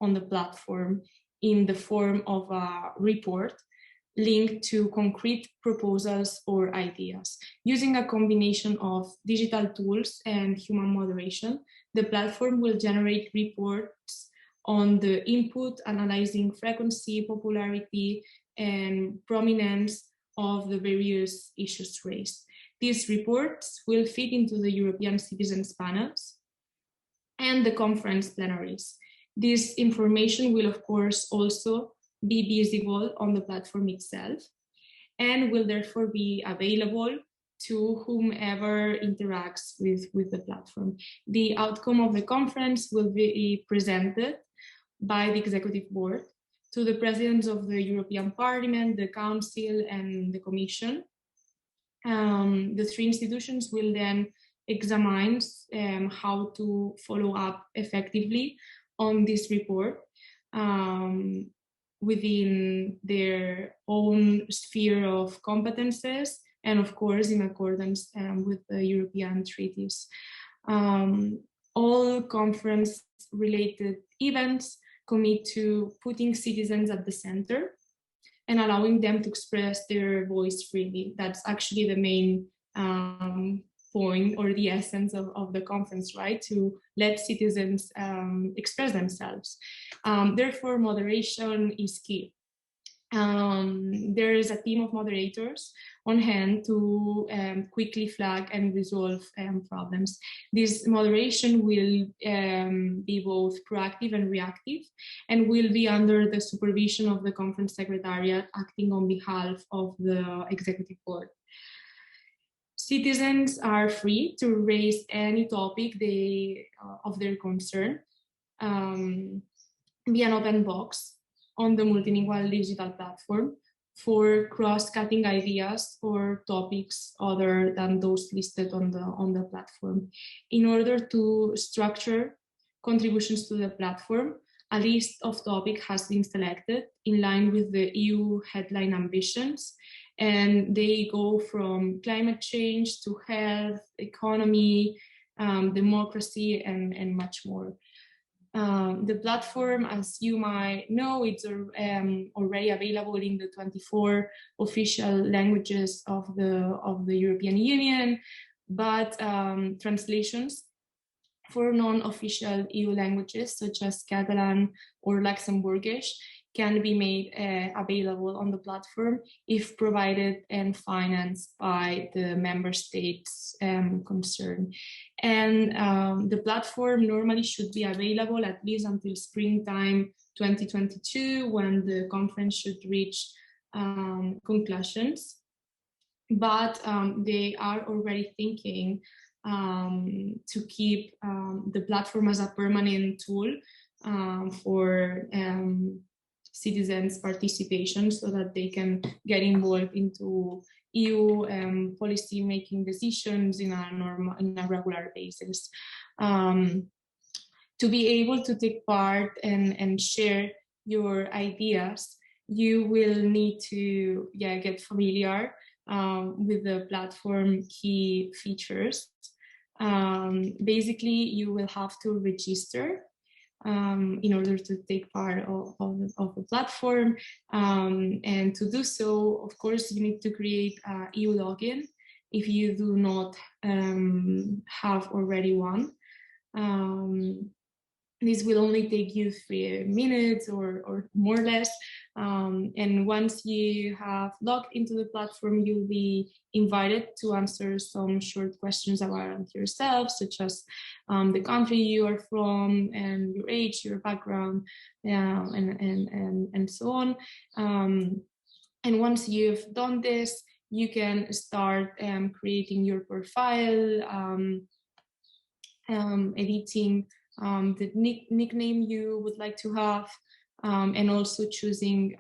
on the platform in the form of a report linked to concrete proposals or ideas. Using a combination of digital tools and human moderation, the platform will generate reports on the input, analyzing frequency, popularity, and prominence of the various issues raised. These reports will feed into the European citizens panels and the conference plenaries. This information will, of course, also be visible on the platform itself and will therefore be available to whomever interacts with the platform. The outcome of the conference will be presented by the executive board to the presidents of the European Parliament, the Council, and the Commission. The three institutions will then examine how to follow up effectively on this report within their own sphere of competences and, of course, in accordance with the European treaties. All conference-related events commit to putting citizens at the center and allowing them to express their voice freely. That's actually the main point or the essence of the conference, right? To let citizens express themselves. Therefore, moderation is key. There is a team of moderators on hand to quickly flag and resolve problems. This moderation will be both proactive and reactive, and will be under the supervision of the conference secretariat acting on behalf of the executive board. Citizens are free to raise any topic of their concern via an open box on the multilingual digital platform for cross-cutting ideas or topics other than those listed on the platform. In order to structure contributions to the platform, a list of topics has been selected in line with the EU headline ambitions, and they go from climate change to health, economy, democracy, and much more. The platform, as you might know, it's already available in the 24 official languages of the European Union, but translations for non-official EU languages such as Catalan or Luxembourgish can be made available on the platform if provided and financed by the member states concerned. And the platform normally should be available at least until springtime 2022, when the conference should reach conclusions. But they are already thinking to keep the platform as a permanent tool for citizens' participation, so that they can get involved into EU policy making decisions in a regular basis. To be able to take part and share your ideas, you will need to get familiar with the platform key features. Basically, you will have to register in order to take part of the platform. And to do so, of course, you need to create an EU login if you do not have already one. This will only take you 3 minutes or more or less. And once you have logged into the platform, you'll be invited to answer some short questions about yourself, such as the country you are from and your age, your background, and so on. And once you've done this, you can start creating your profile, editing the nickname you would like to have, and also choosing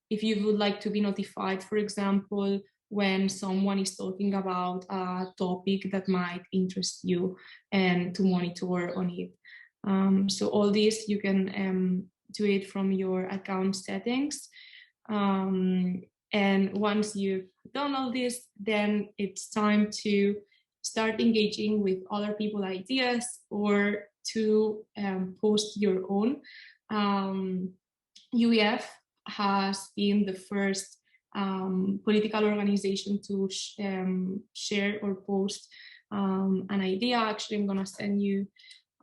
if you would like to be notified, for example, when someone is talking about a topic that might interest you, and to monitor on it. So all this, you can do it from your account settings. And once you've done all this, then it's time to start engaging with other people's ideas, or to post your own. UEF has been the first political organization to share or post an idea. Actually, I'm gonna send you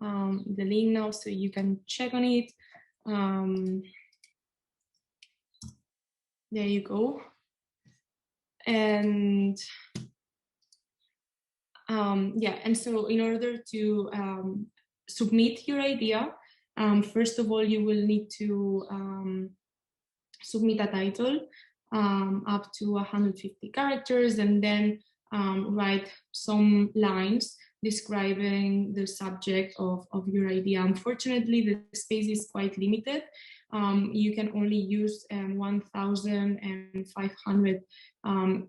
the link now so you can check on it. There you go. And yeah, and so in order to submit your idea, first of all, you will need to submit a title up to 150 characters, and then write some lines describing the subject of your idea. Unfortunately, the space is quite limited. You can only use 1,500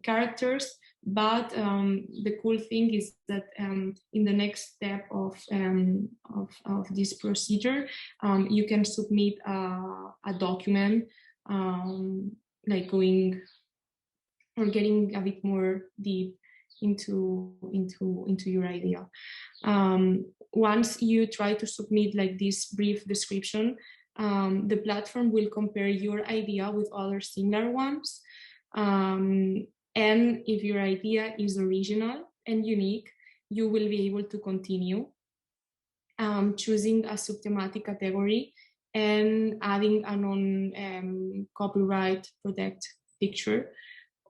characters, but the cool thing is that in the next step of this procedure, you can submit a document like going or getting a bit more deep into your idea. Once you try to submit like this brief description, the platform will compare your idea with other similar ones. And if your idea is original and unique, you will be able to continue choosing a subthematic category and adding a non-copyright protect picture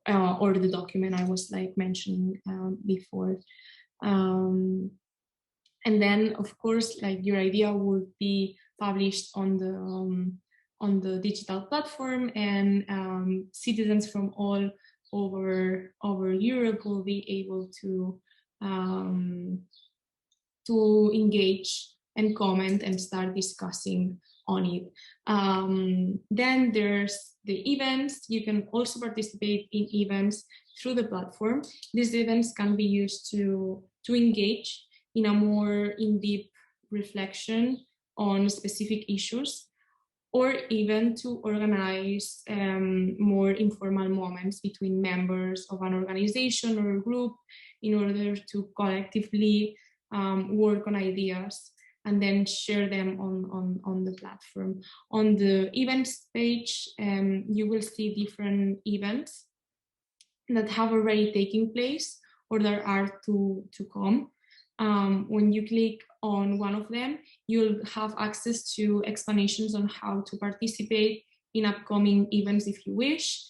or the document I was like mentioning before. And then, of course, like your idea would be published on the digital platform, and citizens from all over Europe will be able to engage and comment and start discussing on it. Then there's the events. You can also participate in events through the platform. These events can be used to engage in a more in-depth reflection on specific issues, or even to organize more informal moments between members of an organization or a group in order to collectively work on ideas and then share them on the platform. On the events page, you will see different events that have already taken place or that are to come. When you click on one of them, you'll have access to explanations on how to participate in upcoming events if you wish.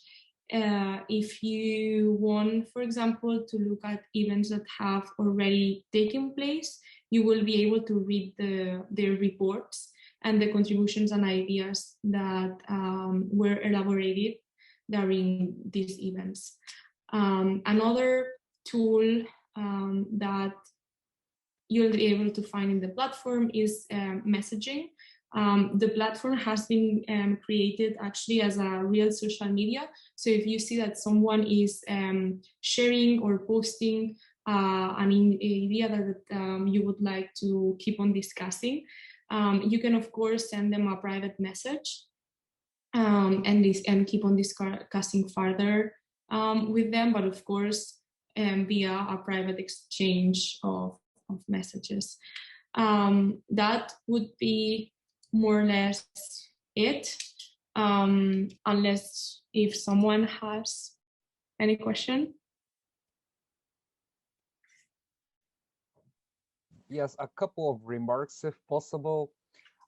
If you want, for example, to look at events that have already taken place, you will be able to read their reports and the contributions and ideas that were elaborated during these events. Another tool that you'll be able to find in the platform is messaging. The platform has been created actually as a real social media. So if you see that someone is sharing or posting an idea that you would like to keep on discussing, you can of course send them a private message and keep on discussing further with them, but of course via a private exchange of messages. That would be more or less it, unless if someone has any question. Yes, a couple of remarks if possible,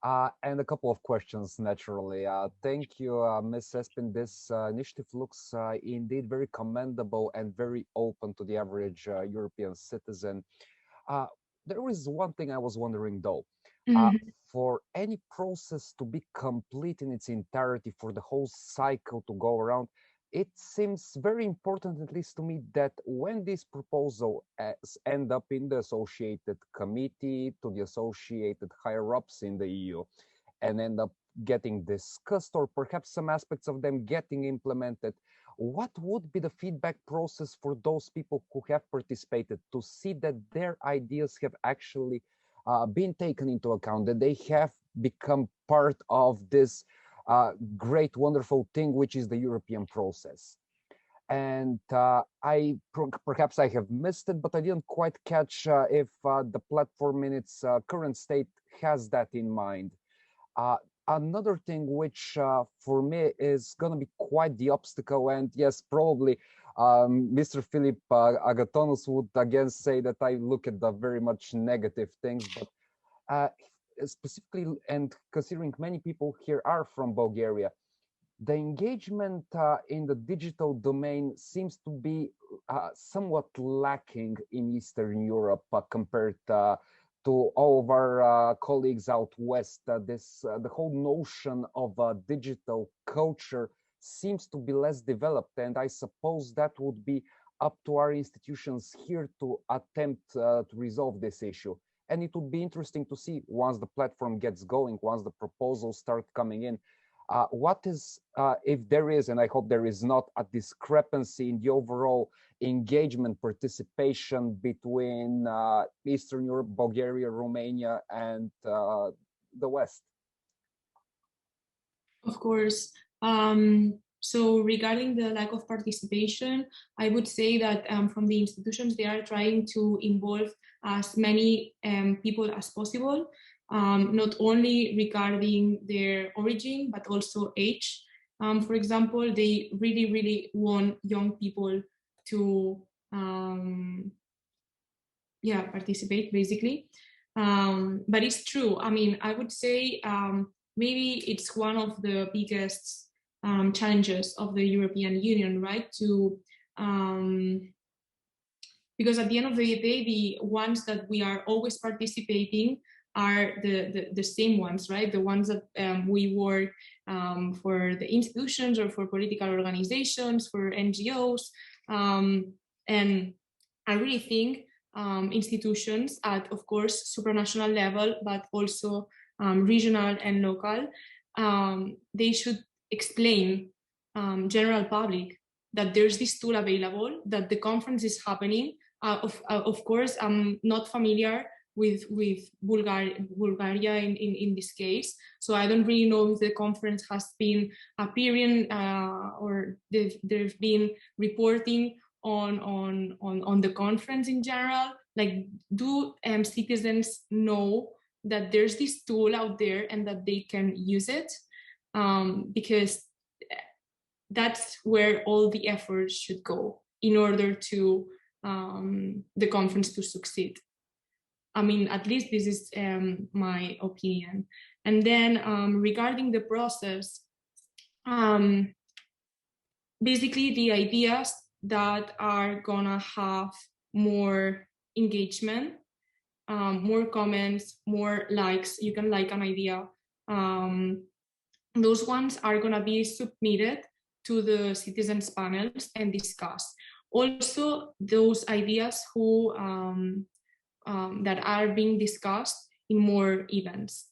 and a couple of questions naturally. Thank you, Ms. Espin. This initiative looks indeed very commendable and very open to the average European citizen. There is one thing I was wondering though. For any process to be complete in its entirety, for the whole cycle to go around, it seems very important, at least to me, that when this proposal end up in the associated committee to the associated higher-ups in the EU and end up getting discussed, or perhaps some aspects of them getting implemented, what would be the feedback process for those people who have participated to see that their ideas have actually been taken into account, that they have become part of this great, wonderful thing, which is the European process? And perhaps I have missed it, but I didn't quite catch if the platform in its current state has that in mind. Uh, Another thing which for me is going to be quite the obstacle, and yes, probably Mr. Philip Agatonous would again say that I look at the very much negative things, but uh, specifically, and considering many people here are from Bulgaria, the engagement in the digital domain seems to be somewhat lacking in Eastern Europe compared to all of our colleagues out west. The whole notion of digital culture seems to be less developed, and I suppose that would be up to our institutions here to attempt to resolve this issue. And it would be interesting to see once the platform gets going, once the proposals start coming in, what is, if there is, and I hope there is not, a discrepancy in the overall engagement participation between Eastern Europe, Bulgaria, Romania, and the West? Of course. So regarding the lack of participation, I would say that from the institutions, they are trying to involve as many people as possible, not only regarding their origin, but also age. For example, they really, really want young people to participate, basically. But it's true. I mean, I would say maybe it's one of the biggest challenges of the European Union, right? Because at the end of the day, the ones that we are always participating are the same ones, right? The ones that we work for the institutions or for political organizations, for NGOs. And I really think institutions at, of course, supranational level, but also regional and local, they should explain general public that there's this tool available, that the conference is happening. Of course, I'm not familiar with Bulgaria in this case, so I don't really know if the conference has been appearing or there's been reporting on the conference in general. Like, do citizens know that there's this tool out there and that they can use it? Because that's where all the efforts should go in order to the conference to succeed. I mean, at least this is my opinion. And then regarding the process, basically the ideas that are gonna have more engagement, more comments, more likes, you can like an idea, those ones are gonna be submitted to the citizens panels and discussed. Also, those ideas who that are being discussed in more events.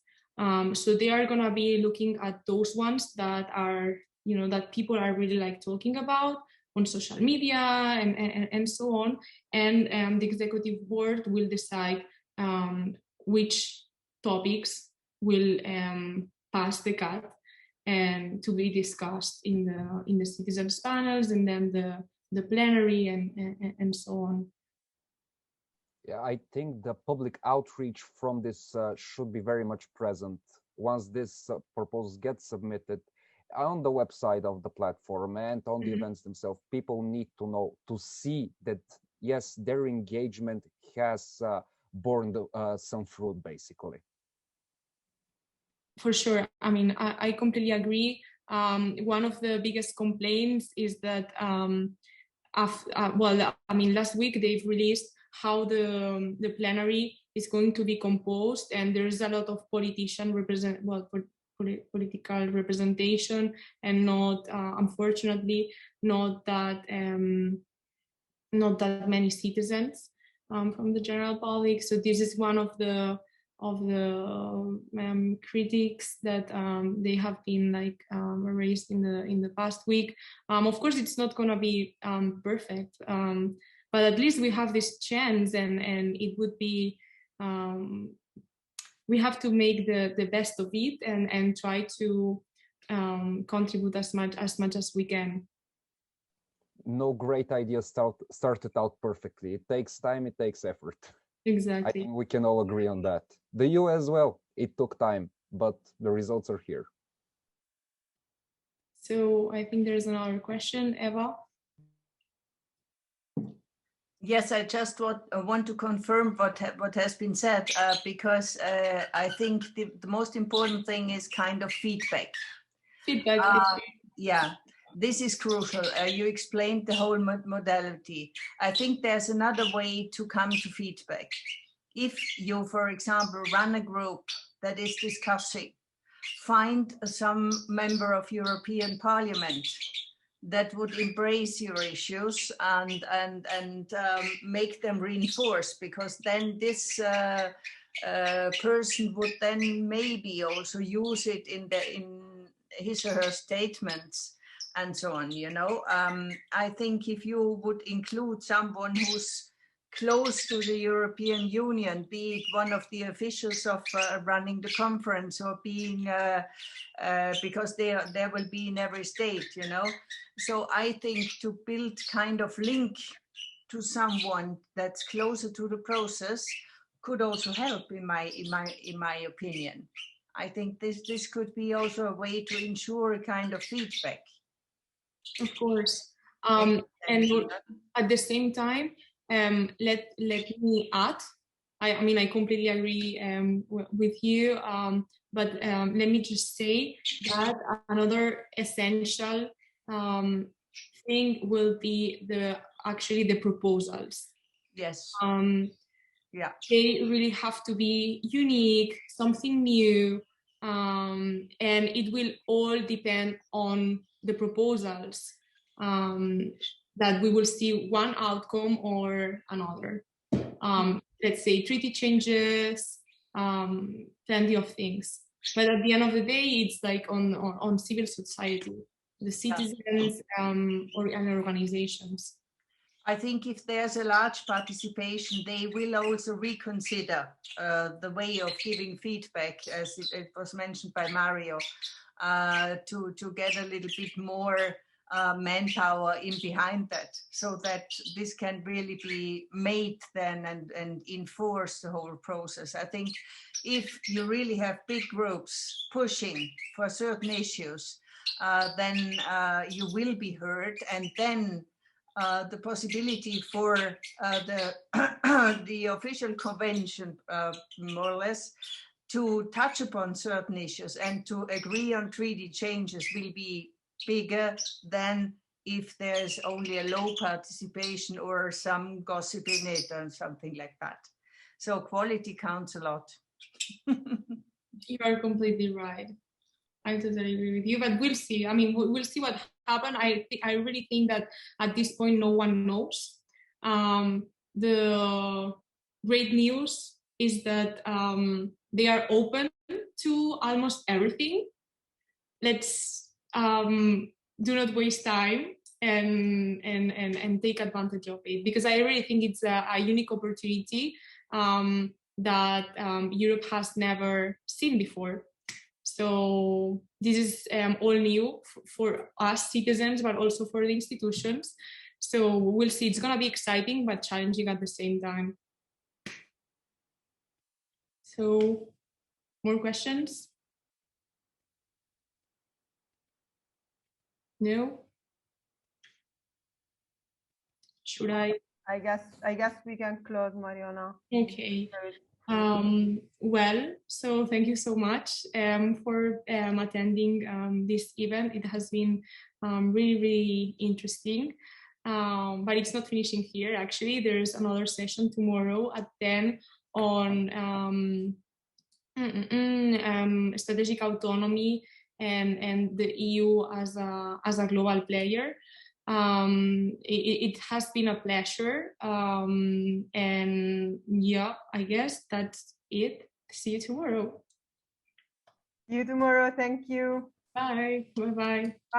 So they are gonna be looking at those ones that are, that people are really like talking about on social media and so on. And the executive board will decide which topics will pass the cut and to be discussed in the citizens panels, and then the plenary and so on. Yeah, I think the public outreach from this should be very much present. Once this proposal gets submitted on the website of the platform and on the events themselves, people need to know, to see that, yes, their engagement has borne some fruit, basically. For sure. I mean, I completely agree. One of the biggest complaints is that, last week they've released how the plenary is going to be composed, and there's a lot of political representation, and not, unfortunately, not that many citizens from the general public. So this is one of the critiques that they have been raised in the past week. Of course, it's not going to be perfect, but at least we have this chance, and it would be, we have to make the best of it and try to contribute as much as we can. no great idea started out perfectly. It takes time, it takes effort. I Exactly. think we can all agree on that. The EU as well, it took time, but the results are here. So I think there's another question, Eva. Yes, I just want to confirm what has been said, because I think the most important thing is kind of feedback. Feedback. Yeah, this is crucial. You explained the whole modality. I think there's another way to come to feedback. If you, for example, run a group that is discussing, find some member of European Parliament that would embrace your issues and make them reinforce, because then this person would then maybe also use it in his or her statements and so on. You know, I think if you would include someone who's close to the European Union, be it one of the officials of running the conference, or being because there will be in every state, you know. So I think to build kind of link to someone that's closer to the process could also help, in my opinion. I think this could be also a way to ensure a kind of feedback. Of course. And at the same time, let me add, I mean, I completely agree with you, but let me just say that another essential thing will be actually the proposals. Yes. Yeah. They really have to be unique, something new, and it will all depend on the proposals, that we will see one outcome or another. Let's say treaty changes, plenty of things. But at the end of the day, it's like on civil society, the citizens, or organizations. I think if there's a large participation, they will also reconsider the way of giving feedback, as it was mentioned by Mario, to get a little bit more manpower in behind that, so that this can really be made then and enforce the whole process. I think if you really have big groups pushing for certain issues, then you will be heard, and then the possibility for the official convention, more or less, to touch upon certain issues and to agree on treaty changes will be bigger than if there's only a low participation or some gossip in it or something like that. So quality counts a lot. You are completely right. I totally agree with you, but we'll see. I mean, we'll see what happens. I really think that at this point, no one knows. The great news is that they are open to almost everything. Let's do not waste time and take advantage of it, because I really think it's a unique opportunity that Europe has never seen before. So this is all new for us citizens, but also for the institutions. So we'll see. It's going to be exciting, but challenging at the same time. So more questions? No? Should I? I guess we can close, Mariana. Okay. Well, so thank you so much for attending this event. It has been really, really interesting. But it's not finishing here, actually. There's another session tomorrow at 10 on strategic autonomy and the EU as a global player. It has been a pleasure, and yeah, I guess that's it. See you tomorrow. See you tomorrow. Thank you. Bye. Bye-bye. Bye.